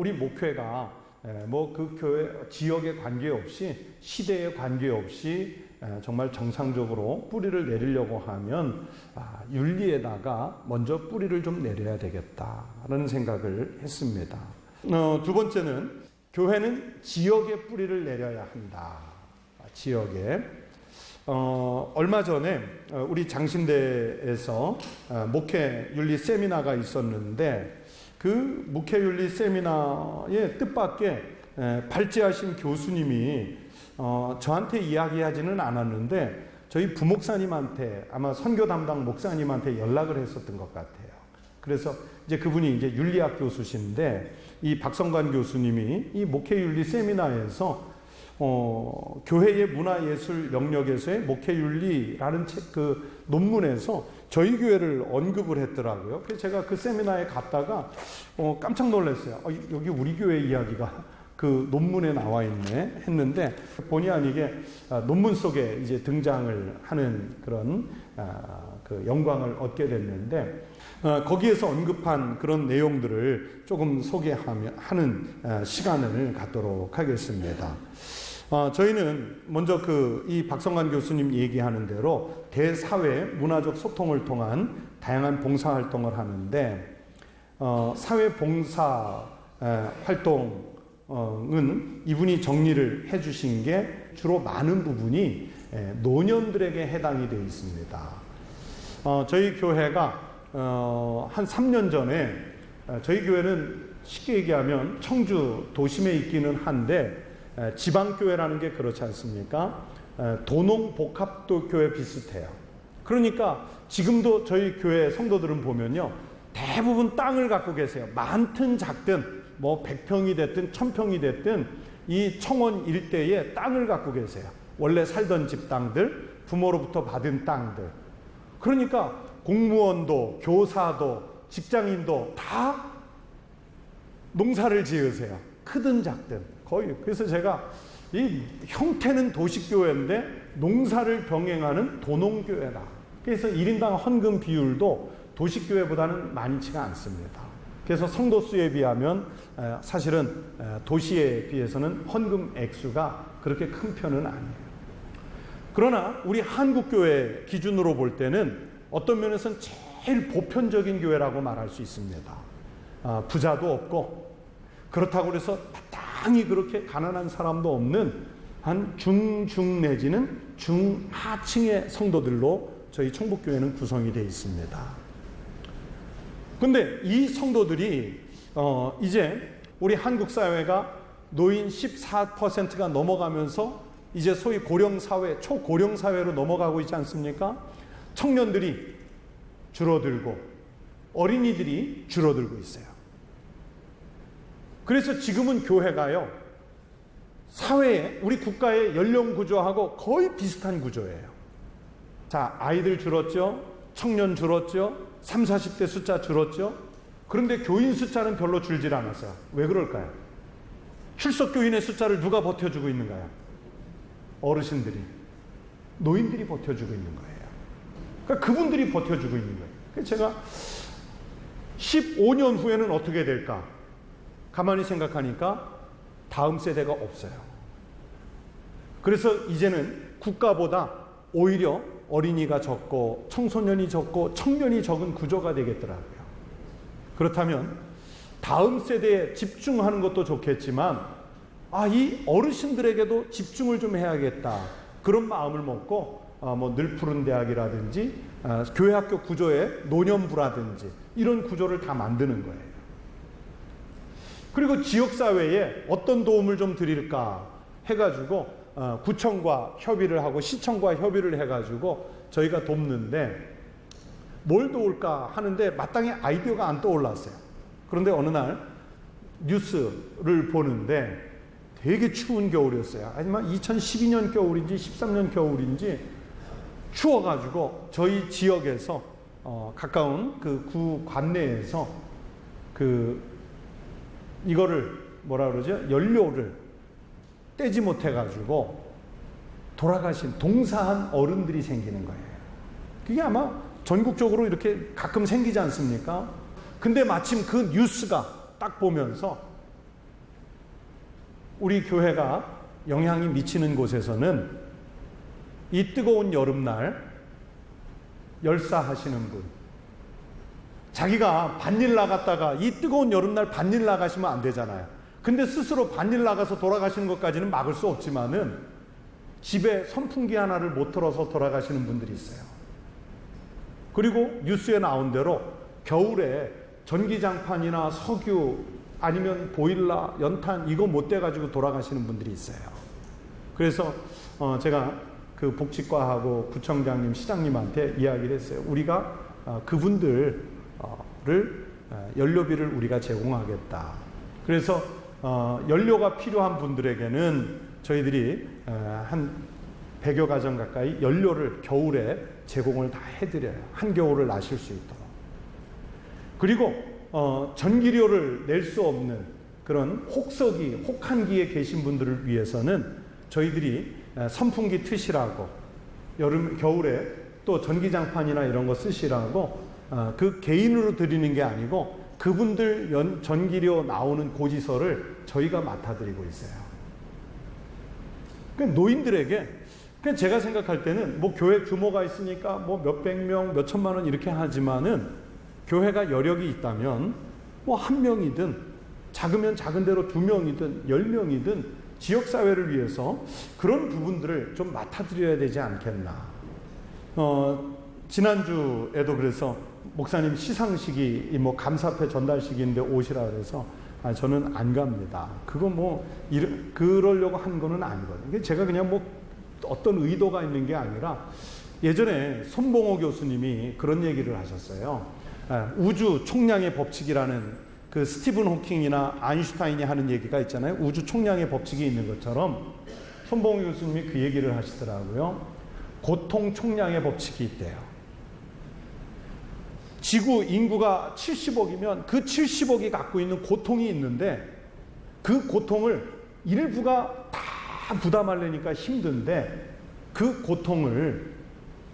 우리 목회가 뭐 그 교회 지역에 관계없이 시대에 관계없이 정말 정상적으로 뿌리를 내리려고 하면 윤리에다가 먼저 뿌리를 좀 내려야 되겠다라는 생각을 했습니다. 두 번째는 교회는 지역에 뿌리를 내려야 한다. 지역에. 얼마 전에 우리 장신대에서 목회윤리 세미나가 있었는데 그 목회윤리 세미나의 뜻밖의 발제하신 교수님이 저한테 이야기하지는 않았는데 저희 부목사님한테 아마 선교 담당 목사님한테 연락을 했었던 것 같아요. 그래서 이제 그분이 이제 윤리학 교수신데 이 박성관 교수님이 이 목회윤리 세미나에서 교회의 문화예술 영역에서의 목회윤리라는 책 그 논문에서 저희 교회를 언급을 했더라고요. 그래서 제가 그 세미나에 갔다가 깜짝 놀랐어요. 여기 우리 교회 이야기가 그 논문에 나와 있네 했는데 본의 아니게 논문 속에 이제 등장을 하는 그런 그 영광을 얻게 됐는데 거기에서 언급한 그런 내용들을 조금 소개하는 시간을 갖도록 하겠습니다. 저희는 먼저 이 박성관 교수님 얘기하는 대로 대사회 문화적 소통을 통한 다양한 봉사 활동을 하는데 사회 봉사 활동은 이분이 정리를 해주신 게 주로 많은 부분이 노년들에게 해당이 되어 있습니다. 저희 교회가 한 3년 전에 저희 교회는 쉽게 얘기하면 청주 도심에 있기는 한데 지방교회라는 게 그렇지 않습니까? 도농복합도교회 비슷해요. 그러니까 지금도 저희 교회 성도들은 보면요, 대부분 땅을 갖고 계세요. 많든 작든 뭐 100평이 됐든 1000평이 됐든 이 청원 일대에 땅을 갖고 계세요. 원래 살던 집 땅들, 부모로부터 받은 땅들. 그러니까 공무원도 교사도 직장인도 다 농사를 지으세요. 크든 작든 거의. 그래서 제가 이 형태는 도시교회인데 농사를 병행하는 도농교회다. 그래서 1인당 헌금 비율도 도시교회보다는 많지가 않습니다. 그래서 성도 수에 비하면 사실은 도시에 비해서는 헌금 액수가 그렇게 큰 편은 아니에요. 그러나 우리 한국교회 기준으로 볼 때는 어떤 면에서는 제일 보편적인 교회라고 말할 수 있습니다. 부자도 없고 그렇다고 해서 마땅히 그렇게 가난한 사람도 없는 한 중중 내지는 중하층의 성도들로 저희 청북교회는 구성이 되어 있습니다. 근데 이 성도들이 이제 우리 한국 사회가 노인 14%가 넘어가면서 이제 소위 고령사회, 초고령사회로 넘어가고 있지 않습니까? 청년들이 줄어들고 어린이들이 줄어들고 있어요. 그래서 지금은 교회가요, 사회에, 우리 국가의 연령 구조하고 거의 비슷한 구조예요. 자, 아이들 줄었죠? 청년 줄었죠? 30, 40대 숫자 줄었죠? 그런데 교인 숫자는 별로 줄질 않았어요. 왜 그럴까요? 출석 교인의 숫자를 누가 버텨주고 있는가요? 어르신들이, 노인들이 버텨주고 있는 거예요. 그러니까 그분들이 버텨주고 있는 거예요. 그래서 제가 15년 후에는 어떻게 될까? 가만히 생각하니까 다음 세대가 없어요. 그래서 이제는 국가보다 오히려 어린이가 적고 청소년이 적고 청년이 적은 구조가 되겠더라고요. 그렇다면 다음 세대에 집중하는 것도 좋겠지만 이 어르신들에게도 집중을 좀 해야겠다. 그런 마음을 먹고 뭐 늘푸른 대학이라든지 교회학교 구조에 노년부라든지 이런 구조를 다 만드는 거예요. 그리고 지역사회에 어떤 도움을 좀 드릴까 해가지고 구청과 협의를 하고 시청과 협의를 해가지고 저희가 돕는데 뭘 도울까 하는데 마땅히 아이디어가 안 떠올랐어요. 그런데 어느 날 뉴스를 보는데 되게 추운 겨울이었어요. 하지만 2012년 겨울인지 13년 겨울인지 추워가지고 저희 지역에서 가까운 그 구 관내에서 이거를 뭐라 그러죠? 연료를 떼지 못해가지고 돌아가신 동사한 어른들이 생기는 거예요. 그게 아마 전국적으로 이렇게 가끔 생기지 않습니까? 근데 마침 그 뉴스가 딱 보면서 우리 교회가 영향이 미치는 곳에서는 이 뜨거운 여름날 열사하시는 분, 자기가 반일 나갔다가 이 뜨거운 여름날 반일 나가시면 안 되잖아요. 근데 스스로 반일 나가서 돌아가시는 것까지는 막을 수 없지만은 집에 선풍기 하나를 못 틀어서 돌아가시는 분들이 있어요. 그리고 뉴스에 나온 대로 겨울에 전기장판이나 석유 아니면 보일러, 연탄 이거 못 대가지고 돌아가시는 분들이 있어요. 그래서 제가 그 복지과하고 구청장님, 시장님한테 이야기를 했어요. 우리가 그분들을 연료비를 우리가 제공하겠다. 그래서 연료가 필요한 분들에게는 저희들이 한 100여 가정 가까이 연료를 겨울에 제공을 다 해드려요. 한겨울을 나실 수 있도록. 그리고 전기료를 낼 수 없는 그런 혹서기, 혹한기에 계신 분들을 위해서는 저희들이 선풍기 트시라고, 겨울에 또 전기장판이나 이런 거 쓰시라고 그 개인으로 드리는 게 아니고 그분들 전기료 나오는 고지서를 저희가 맡아드리고 있어요. 그러니까 노인들에게, 그냥 제가 생각할 때는 뭐 교회 규모가 있으니까 뭐 몇백 명, 몇 천만 원 이렇게 하지만은 교회가 여력이 있다면 뭐 한 명이든 작으면 작은 대로 2명이든 10명이든 지역사회를 위해서 그런 부분들을 좀 맡아드려야 되지 않겠나. 지난주에도 그래서 목사님 시상식이 뭐 감사패 전달식인데 오시라 그래서 저는 안 갑니다. 그거 뭐 그러려고 한 거는 아니거든요. 제가 그냥 뭐 어떤 의도가 있는 게 아니라 예전에 손봉호 교수님이 그런 얘기를 하셨어요. 우주 총량의 법칙이라는 그 스티븐 호킹이나 아인슈타인이 하는 얘기가 있잖아요. 우주 총량의 법칙이 있는 것처럼 손봉호 교수님이 그 얘기를 하시더라고요. 고통 총량의 법칙이 있대요. 지구 인구가 70억이면 그 70억이 갖고 있는 고통이 있는데 그 고통을 일부가 다 부담하려니까 힘든데 그 고통을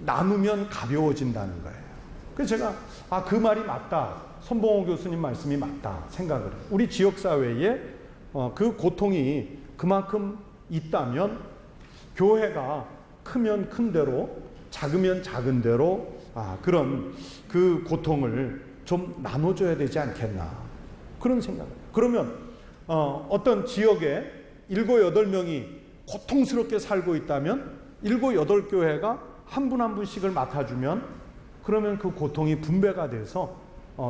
나누면 가벼워진다는 거예요. 그래서 제가 그 말이 맞다. 손봉호 교수님 말씀이 맞다 생각을 해요. 우리 지역사회에 그 고통이 그만큼 있다면 교회가 크면 큰 대로 작으면 작은 대로 그런 그 고통을 좀 나눠줘야 되지 않겠나 그런 생각을 해요. 그러면 어떤 지역에 7, 8명이 고통스럽게 살고 있다면 7, 8교회가 한 분 한 분씩을 맡아주면 그러면 그 고통이 분배가 돼서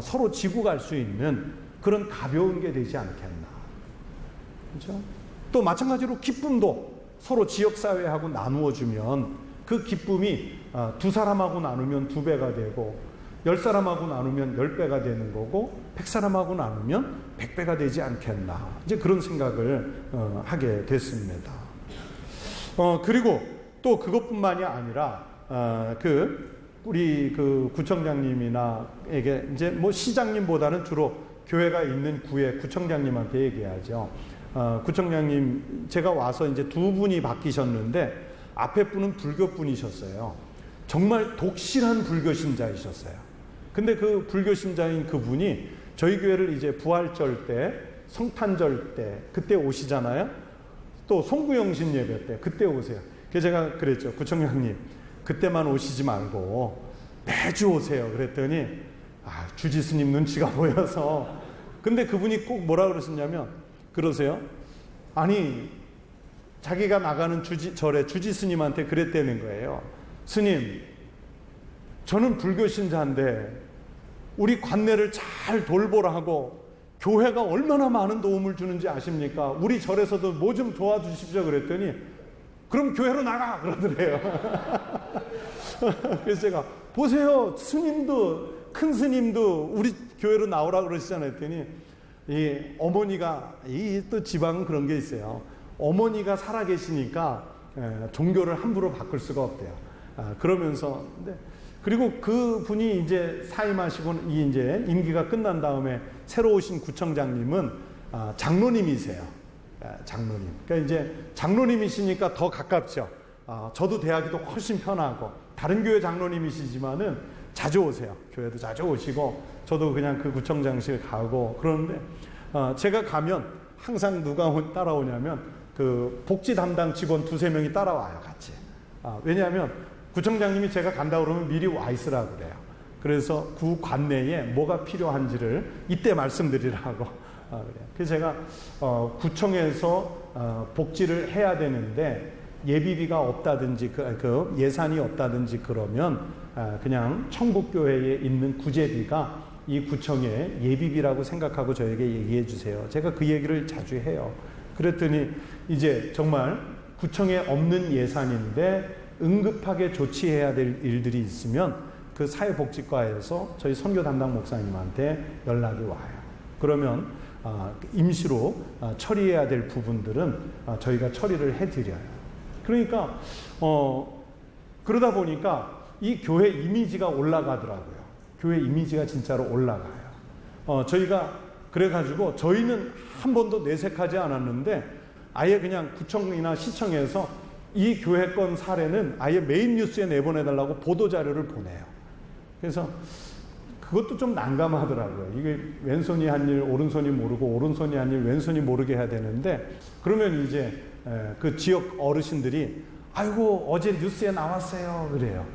서로 지고 갈 수 있는 그런 가벼운 게 되지 않겠나. 그렇죠? 또 마찬가지로 기쁨도 서로 지역사회하고 나누어주면 그 기쁨이 2사람하고 나누면 2배가 되고 10사람하고 나누면 10배가 되는 거고 100사람하고 나누면 100배가 되지 않겠나. 이제 그런 생각을 하게 됐습니다. 그리고 또 그것뿐만이 아니라 우리 그 구청장님이나에게 이제 뭐 시장님보다는 주로 교회가 있는 구의 구청장님한테 얘기하죠. 구청장님, 제가 와서 이제 2분이 바뀌셨는데 앞에 분은 불교 분이셨어요. 정말 독실한 불교 신자이셨어요. 근데 그 불교 신자인 그분이 저희 교회를 이제 부활절 때, 성탄절 때 그때 오시잖아요. 또 송구영신 예배 때 그때 오세요. 그래서 제가 그랬죠. 구청장님, 그때만 오시지 말고 매주 오세요. 그랬더니 주지스님 눈치가 보여서. 근데 그분이 꼭 뭐라 그러셨냐면 그러세요. 아니 자기가 나가는 절에 주지스님한테 그랬다는 거예요. 스님, 저는 불교 신자인데 우리 관내를 잘 돌보라 하고 교회가 얼마나 많은 도움을 주는지 아십니까? 우리 절에서도 뭐 좀 도와주십시오. 그랬더니 그럼 교회로 나가! 그러더래요. 그래서 제가 보세요. 스님도, 큰 스님도 우리 교회로 나오라 그러시잖아요. 했더니 이 어머니가, 또 지방은 그런 게 있어요. 어머니가 살아계시니까 종교를 함부로 바꿀 수가 없대요. 그러면서, 그리고 그 분이 이제 사임하시고 이제 임기가 끝난 다음에 새로 오신 구청장님은 장로님이세요. 장로님. 그러니까 이제 장로님이시니까 더 가깝죠. 저도 대하기도 훨씬 편하고, 다른 교회 장로님이시지만은 자주 오세요. 교회도 자주 오시고, 저도 그냥 그 구청장실 가고 그러는데, 제가 가면 항상 누가 따라오냐면 그 복지 담당 직원 2-3명이 따라와요, 같이. 왜냐하면 구청장님이 제가 간다 그러면 미리 와 있으라고 그래요. 그래서 구 관내에 뭐가 필요한지를 이때 말씀드리라고 그래요. 그래서 제가 구청에서 복지를 해야 되는데 예비비가 없다든지 그 예산이 없다든지 그러면 그냥 청북교회에 있는 구제비가 이 구청의 예비비라고 생각하고 저에게 얘기해 주세요. 제가 그 얘기를 자주 해요. 그랬더니 이제 정말 구청에 없는 예산인데 응급하게 조치해야 될 일들이 있으면 그 사회복지과에서 저희 선교 담당 목사님한테 연락이 와요. 그러면 임시로 처리해야 될 부분들은 저희가 처리를 해드려요. 그러니까 그러다 보니까 이 교회 이미지가 올라가더라고요. 교회 이미지가 진짜로 올라가요. 저희가 그래가지고 저희는 한 번도 내색하지 않았는데 아예 그냥 구청이나 시청에서 이 교회 건 사례는 아예 메인 뉴스에 내보내달라고 보도자료를 보내요. 그래서 그것도 좀 난감하더라고요. 이게 왼손이 한 일 오른손이 모르고 오른손이 한 일 왼손이 모르게 해야 되는데 그러면 이제 그 지역 어르신들이 아이고 어제 뉴스에 나왔어요 그래요.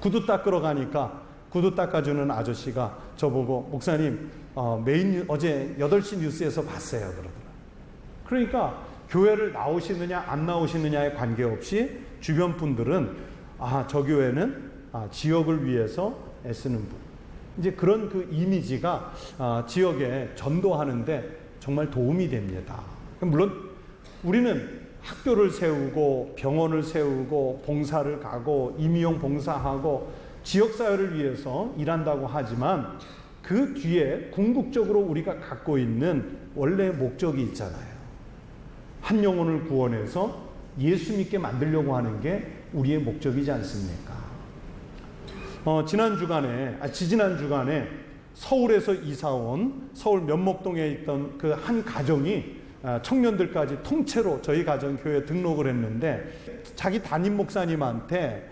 구두 닦으러 가니까 구두 닦아주는 아저씨가 저보고 목사님 어제 8시 뉴스에서 봤어요 그러더라고요. 그러니까 교회를 나오시느냐 안 나오시느냐에 관계없이 주변 분들은 저 교회는 지역을 위해서 애쓰는 분. 이제 그런 그 이미지가 지역에 전도하는데 정말 도움이 됩니다. 물론 우리는 학교를 세우고 병원을 세우고 봉사를 가고 임의용 봉사하고 지역사회를 위해서 일한다고 하지만 그 뒤에 궁극적으로 우리가 갖고 있는 원래의 목적이 있잖아요. 한 영혼을 구원해서 예수 믿게 만들려고 하는 게 우리의 목적이지 않습니까? 지지난 주간에 서울에서 이사온 서울 면목동에 있던 그 한 가정이 청년들까지 통째로 저희 가정 교회에 등록을 했는데 자기 담임 목사님한테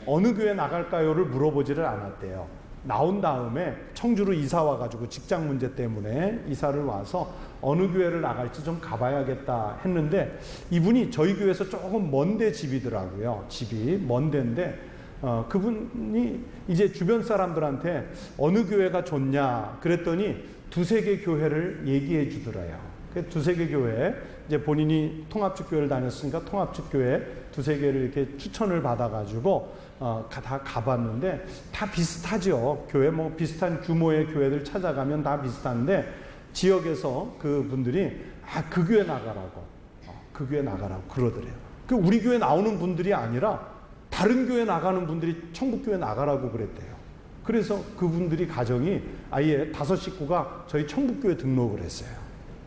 어느 교회 나갈까요를 물어보지를 않았대요. 나온 다음에 청주로 이사 와가지고 직장 문제 때문에 이사를 와서 어느 교회를 나갈지 좀 가봐야겠다 했는데 이분이 저희 교회에서 조금 먼데 집이더라고요. 집이 먼 데인데 그분이 이제 주변 사람들한테 어느 교회가 좋냐 그랬더니 2-3개 교회를 얘기해 주더래요. 그 2-3개 교회 이제 본인이 통합직 교회를 다녔으니까 통합직 교회 2-3개를 이렇게 추천을 받아가지고 다 가봤는데 다 비슷하죠. 교회 뭐 비슷한 규모의 교회들 찾아가면 다 비슷한데 지역에서 그 분들이 그 교회 나가라고 그 교회 나가라고 그러더래요. 그 우리 교회 나오는 분들이 아니라 다른 교회 나가는 분들이 청북교회 나가라고 그랬대요. 그래서 그분들이 가정이 아예 5 식구가 저희 청북교회 등록을 했어요.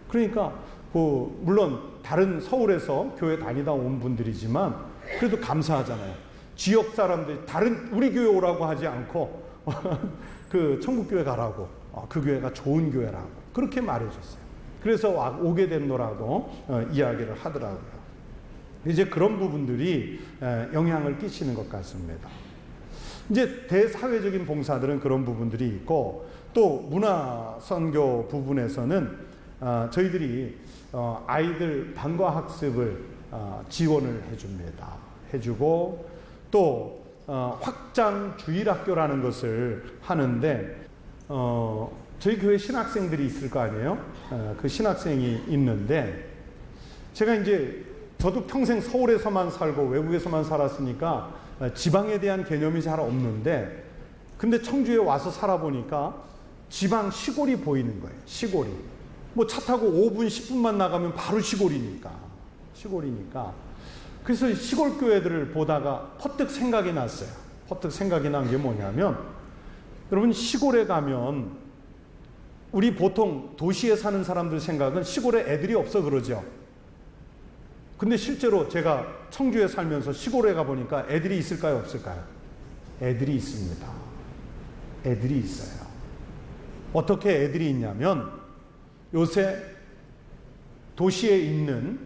그러니까 물론 다른 서울에서 교회 다니다 온 분들이지만 그래도 감사하잖아요. 지역 사람들이 다른 우리 교회 오라고 하지 않고 그 청북교회 가라고 그 교회가 좋은 교회라고 그렇게 말해줬어요. 그래서 오게 됐노라고 이야기를 하더라고요. 이제 그런 부분들이 영향을 끼치는 것 같습니다. 이제 대사회적인 봉사들은 그런 부분들이 있고 또 문화선교 부분에서는 저희들이 아이들 방과학습을 지원을 해줍니다. 해주고 또 확장주일학교라는 것을 하는데 저희 교회 신학생들이 있을 거 아니에요? 그 신학생이 있는데 제가 이제 저도 평생 서울에서만 살고 외국에서만 살았으니까 지방에 대한 개념이 잘 없는데 근데 청주에 와서 살아보니까 지방 시골이 보이는 거예요. 시골이. 뭐 차 타고 5분 10분만 나가면 바로 시골이니까. 그래서 시골 교회들을 보다가 퍼뜩 생각이 났어요. 퍼뜩 생각이 난 게 뭐냐면 여러분 시골에 가면 우리 보통 도시에 사는 사람들 생각은 시골에 애들이 없어 그러죠. 근데 실제로 제가 청주에 살면서 시골에 가보니까 애들이 있을까요? 없을까요? 애들이 있습니다. 애들이 있어요. 어떻게 애들이 있냐면 요새 도시에 있는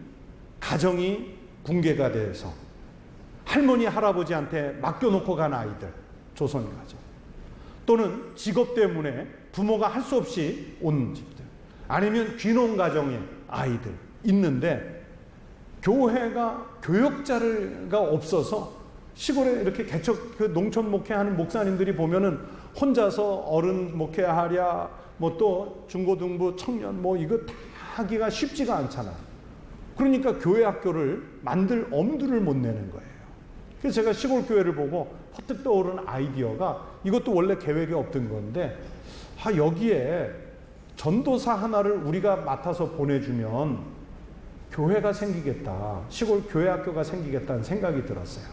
가정이 붕괴가 돼서 할머니 할아버지한테 맡겨놓고 간 아이들, 조선 가정 또는 직업 때문에 부모가 할 수 없이 온 집들 아니면 귀농 가정의 아이들 있는데 교회가 교역자가 없어서 시골에 이렇게 개척 농촌 목회하는 목사님들이 보면은 혼자서 어른 목회하랴 뭐 또 중고등부 청년 뭐 이거 다 하기가 쉽지가 않잖아. 그러니까 교회 학교를 만들 엄두를 못 내는 거예요. 그래서 제가 시골 교회를 보고 퍼뜩 떠오른 아이디어가, 이것도 원래 계획에 없던 건데, 여기에 전도사 하나를 우리가 맡아서 보내주면 교회가 생기겠다, 시골 교회 학교가 생기겠다는 생각이 들었어요.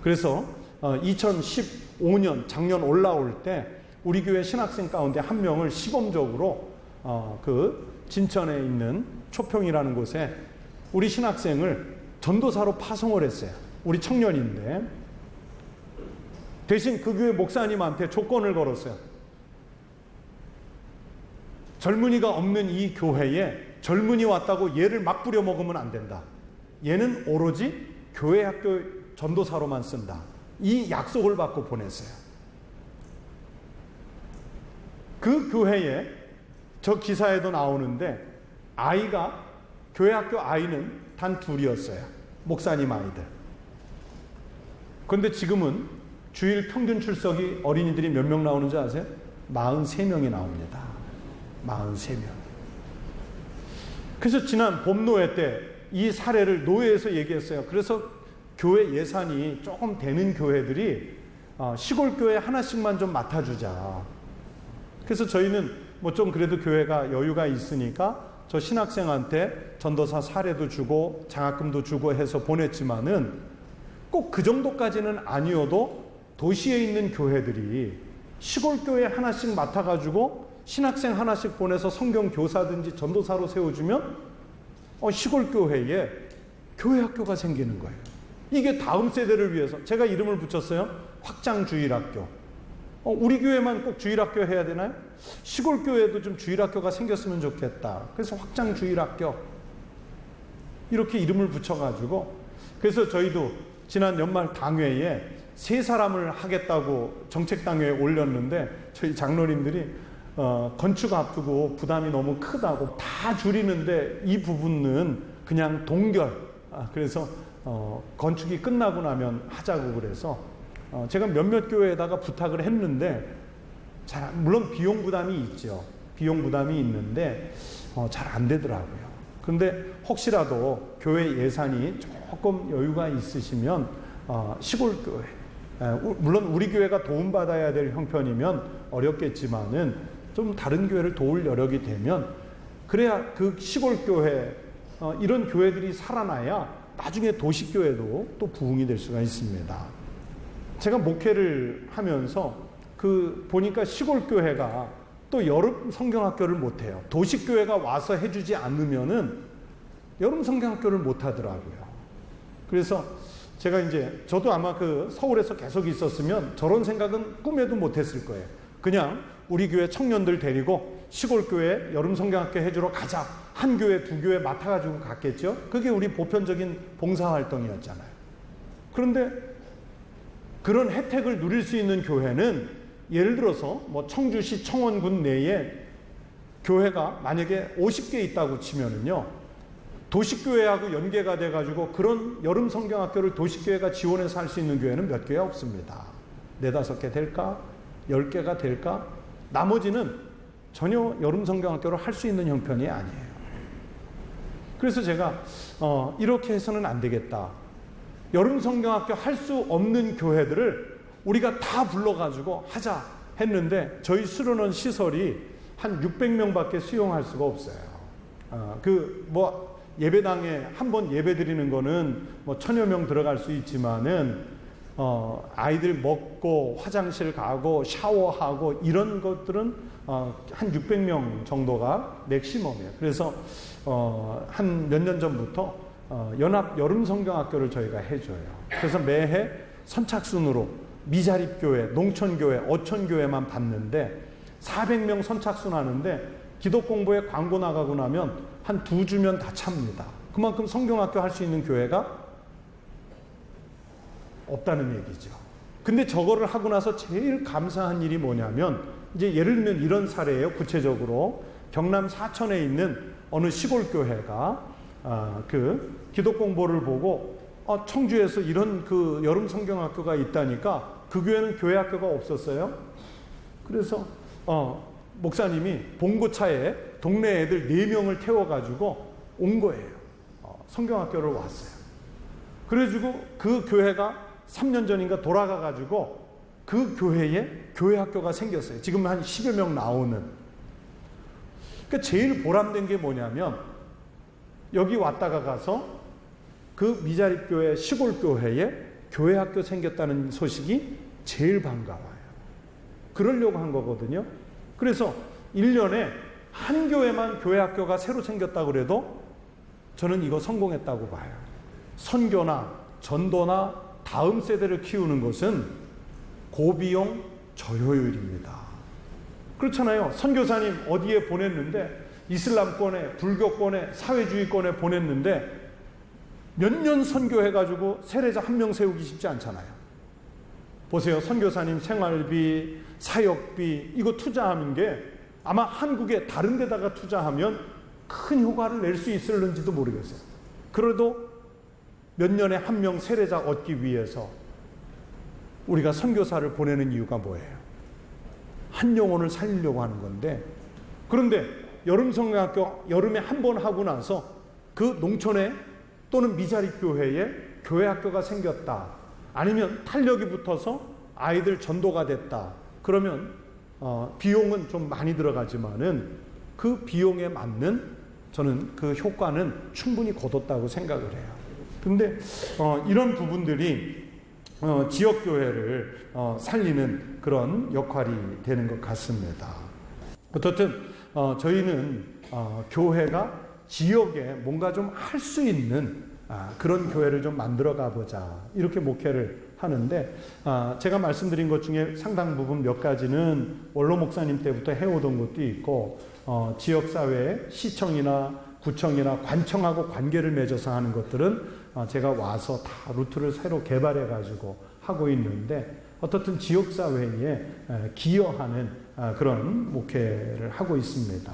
그래서 2015년 작년 올라올 때 우리 교회 신학생 가운데 한 명을 시범적으로 그 진천에 있는 초평이라는 곳에 우리 신학생을 전도사로 파송을 했어요. 우리 청년인데 대신 그 교회 목사님한테 조건을 걸었어요. 젊은이가 없는 이 교회에 젊은이 왔다고 얘를 막 부려먹으면 안 된다. 얘는 오로지 교회 학교 전도사로만 쓴다. 이 약속을 받고 보냈어요. 그 교회에 저 기사에도 나오는데 아이가, 교회 학교 아이는 단 2이었어요. 목사님 아이들. 그런데 지금은 주일 평균 출석이 어린이들이 몇 명 나오는지 아세요? 43명이 나옵니다. 43명. 그래서 지난 봄노회 때 이 사례를 노회에서 얘기했어요. 그래서 교회 예산이 조금 되는 교회들이 시골 교회 하나씩만 좀 맡아주자. 그래서 저희는 뭐 좀 그래도 교회가 여유가 있으니까 저 신학생한테 전도사 사례도 주고 장학금도 주고 해서 보냈지만은 꼭 그 정도까지는 아니어도 도시에 있는 교회들이 시골 교회 하나씩 맡아가지고 신학생 하나씩 보내서 성경 교사든지 전도사로 세워주면 시골 교회에 교회 학교가 생기는 거예요. 이게 다음 세대를 위해서 제가 이름을 붙였어요. 확장주일학교. 우리 교회만 꼭 주일학교 해야 되나요? 시골 교회도 좀 주일학교가 생겼으면 좋겠다. 그래서 확장주일학교 이렇게 이름을 붙여가지고, 그래서 저희도 지난 연말 당회에 3사람을 하겠다고 정책당회에 올렸는데 저희 장로님들이 건축 앞두고 부담이 너무 크다고 다 줄이는데 이 부분은 그냥 동결. 그래서 건축이 끝나고 나면 하자고 그래서 제가 몇몇 교회에다가 부탁을 했는데 물론 비용 부담이 있죠. 비용 부담이 있는데 잘 안 되더라고요. 그런데 혹시라도 교회 예산이 조금 여유가 있으시면 시골 교회, 물론 우리 교회가 도움받아야 될 형편이면 어렵겠지만은 좀 다른 교회를 도울 여력이 되면, 그래야 그 시골 교회, 이런 교회들이 살아나야 나중에 도시교회도 또 부흥이 될 수가 있습니다. 제가 목회를 하면서 보니까 시골 교회가 또 여름 성경학교를 못해요. 도시교회가 와서 해주지 않으면은 여름 성경학교를 못하더라고요. 그래서 제가 저도 아마 서울에서 계속 있었으면 저런 생각은 꿈에도 못했을 거예요. 그냥 우리 교회 청년들 데리고 시골 교회 여름 성경학교 해주러 가자. 한 교회, 2교회 맡아가지고 갔겠죠. 그게 우리 보편적인 봉사활동이었잖아요. 그런데 그런 혜택을 누릴 수 있는 교회는 예를 들어서 뭐 청주시 청원군 내에 교회가 만약에 50개 있다고 치면은요, 도시교회하고 연계가 돼가지고 그런 여름 성경학교를 도시교회가 지원해서 할 수 있는 교회는 몇 개가 없습니다. 4-5개 될까? 10개가 될까? 나머지는 전혀 여름 성경학교를 할 수 있는 형편이 아니에요. 그래서 제가 이렇게 해서는 안 되겠다. 여름 성경학교 할 수 없는 교회들을 우리가 다 불러가지고 하자 했는데 저희 수련원 시설이 한 600명밖에 수용할 수가 없어요. 예배당에 한 번 예배 드리는 거는 뭐 1000여 명 들어갈 수 있지만은 아이들 먹고 화장실 가고 샤워하고 이런 것들은 한 600명 정도가 맥시멈이에요. 그래서 한 몇 년 전부터 연합 여름 성경학교를 저희가 해줘요. 그래서 매해 선착순으로 미자립교회, 농촌교회, 어촌교회만 받는데 400명 선착순 하는데 기독 공부에 광고 나가고 나면 한 2주면 다 찹니다. 그만큼 성경학교 할 수 있는 교회가 없다는 얘기죠. 근데 저거를 하고 나서 제일 감사한 일이 뭐냐면, 이제 예를 들면 이런 사례예요. 구체적으로 경남 사천에 있는 어느 시골 교회가 그 기독 공보를 보고 청주에서 이런 그 여름 성경학교가 있다니까 그 교회는 교회 학교가 없었어요. 그래서 목사님이 봉고차에 동네 애들 4명을 태워가지고 온 거예요. 성경학교를 왔어요. 그래가지고 그 교회가 3년 전인가 돌아가가지고 그 교회에 교회 학교가 생겼어요. 지금 한 10여 명 나오는. 그러니까 제일 보람된 게 뭐냐면 여기 왔다가 가서 그 미자립교회 시골교회에 교회 학교 생겼다는 소식이 제일 반가워요. 그러려고 한 거거든요. 그래서 1년에 한 교회만 교회 학교가 새로 생겼다고 그래도 저는 이거 성공했다고 봐요. 선교나 전도나 다음 세대를 키우는 것은 고비용 저효율입니다. 그렇잖아요. 선교사님 어디에 보냈는데 이슬람권에 불교권에 사회주의권에 보냈는데 몇 년 선교해가지고 세례자 1명 세우기 쉽지 않잖아요. 보세요. 선교사님 생활비, 사역비 이거 투자하는 게 아마 한국에 다른 데다가 투자하면 큰 효과를 낼 수 있을는지도 모르겠어요. 그래도 몇 년에 1명 세례자 얻기 위해서 우리가 선교사를 보내는 이유가 뭐예요? 한 영혼을 살리려고 하는 건데, 그런데 여름 성경학교 여름에 한 번 하고 나서 그 농촌에 또는 미자립 교회에 교회 학교가 생겼다, 아니면 탄력이 붙어서 아이들 전도가 됐다, 그러면 비용은 좀 많이 들어가지만은 그 비용에 맞는 저는 그 효과는 충분히 거뒀다고 생각을 해요. 근데 이런 부분들이 지역교회를 살리는 그런 역할이 되는 것 같습니다. 어떻든 저희는 교회가 지역에 뭔가 좀 할 수 있는 그런 교회를 좀 만들어 가보자, 이렇게 목회를 하는데, 제가 말씀드린 것 중에 상당 부분 몇 가지는 원로 목사님 때부터 해오던 것도 있고, 지역사회 시청이나 구청이나 관청하고 관계를 맺어서 하는 것들은 제가 와서 다 루트를 새로 개발해 가지고 하고 있는데, 어떻든 지역사회에 기여하는 그런 목회를 하고 있습니다.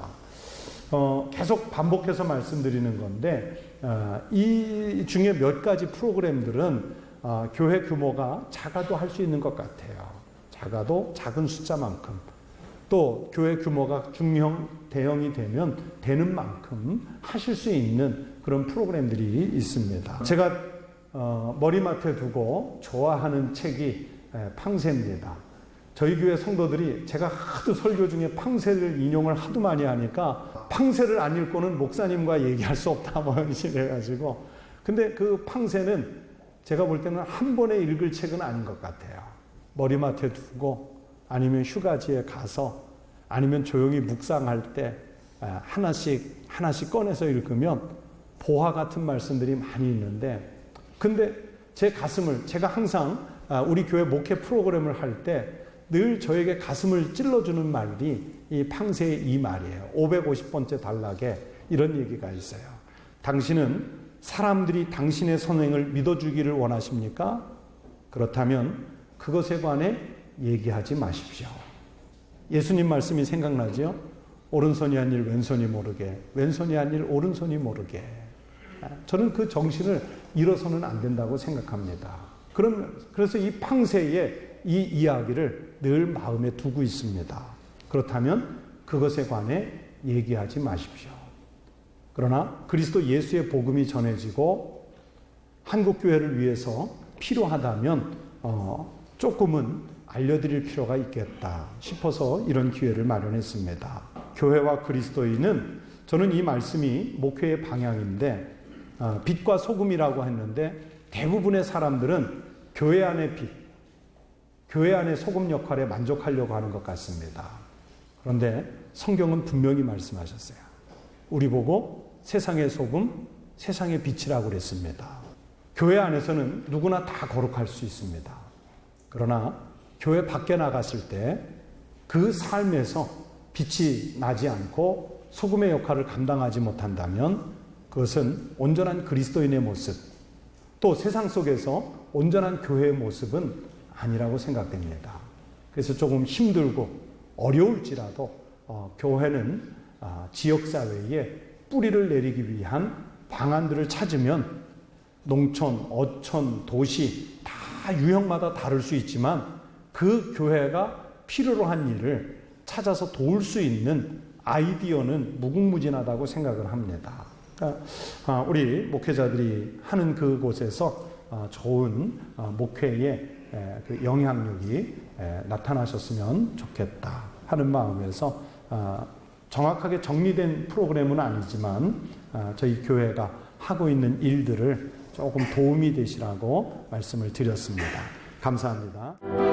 계속 반복해서 말씀드리는 건데, 이 중에 몇 가지 프로그램들은 교회 규모가 작아도 할 수 있는 것 같아요. 작아도 작은 숫자만큼, 또 교회 규모가 중형, 대형이 되면 되는 만큼 하실 수 있는 그런 프로그램들이 있습니다. 제가 머리맡에 두고 좋아하는 책이 팡세입니다. 저희 교회 성도들이 제가 하도 설교 중에 팡세를 인용을 하도 많이 하니까 팡세를 안 읽고는 목사님과 얘기할 수 없다 뭐 이래가지고, 근데 그 팡세는 제가 볼 때는 한 번에 읽을 책은 아닌 것 같아요. 머리맡에 두고 아니면 휴가지에 가서 아니면 조용히 묵상할 때 하나씩 꺼내서 읽으면 보화 같은 말씀들이 많이 있는데, 근데 제 가슴을, 제가 항상 우리 교회 목회 프로그램을 할 때 늘 저에게 가슴을 찔러주는 말이 이 팡세의 이 말이에요. 550번째 단락에 이런 얘기가 있어요. 당신은 사람들이 당신의 선행을 믿어주기를 원하십니까? 그렇다면 그것에 관해 얘기하지 마십시오. 예수님 말씀이 생각나죠? 오른손이 한 일 왼손이 모르게, 왼손이 한 일 오른손이 모르게. 저는 그 정신을 잃어서는 안 된다고 생각합니다. 그래서 이 팡세의 이 이야기를 늘 마음에 두고 있습니다. 그렇다면 그것에 관해 얘기하지 마십시오. 그러나 그리스도 예수의 복음이 전해지고 한국교회를 위해서 필요하다면 조금은 알려드릴 필요가 있겠다 싶어서 이런 기회를 마련했습니다. 교회와 그리스도인은, 저는 이 말씀이 목회의 방향인데, 빛과 소금이라고 했는데 대부분의 사람들은 교회 안의 빛, 교회 안의 소금 역할에 만족하려고 하는 것 같습니다. 그런데 성경은 분명히 말씀하셨어요. 우리 보고 세상의 소금, 세상의 빛이라고 그랬습니다. 교회 안에서는 누구나 다 거룩할 수 있습니다. 그러나 교회 밖에 나갔을 때 그 삶에서 빛이 나지 않고 소금의 역할을 감당하지 못한다면 그것은 온전한 그리스도인의 모습, 또 세상 속에서 온전한 교회의 모습은 아니라고 생각됩니다. 그래서 조금 힘들고 어려울지라도 교회는 지역사회에 뿌리를 내리기 위한 방안들을 찾으면 농촌, 어촌, 도시 다 유형마다 다를 수 있지만 그 교회가 필요로 한 일을 찾아서 도울 수 있는 아이디어는 무궁무진하다고 생각을 합니다. 그러니까 우리 목회자들이 하는 그곳에서 좋은 목회의 그 영향력이 나타나셨으면 좋겠다 하는 마음에서 정확하게 정리된 프로그램은 아니지만 저희 교회가 하고 있는 일들을 조금 도움이 되시라고 말씀을 드렸습니다. 감사합니다.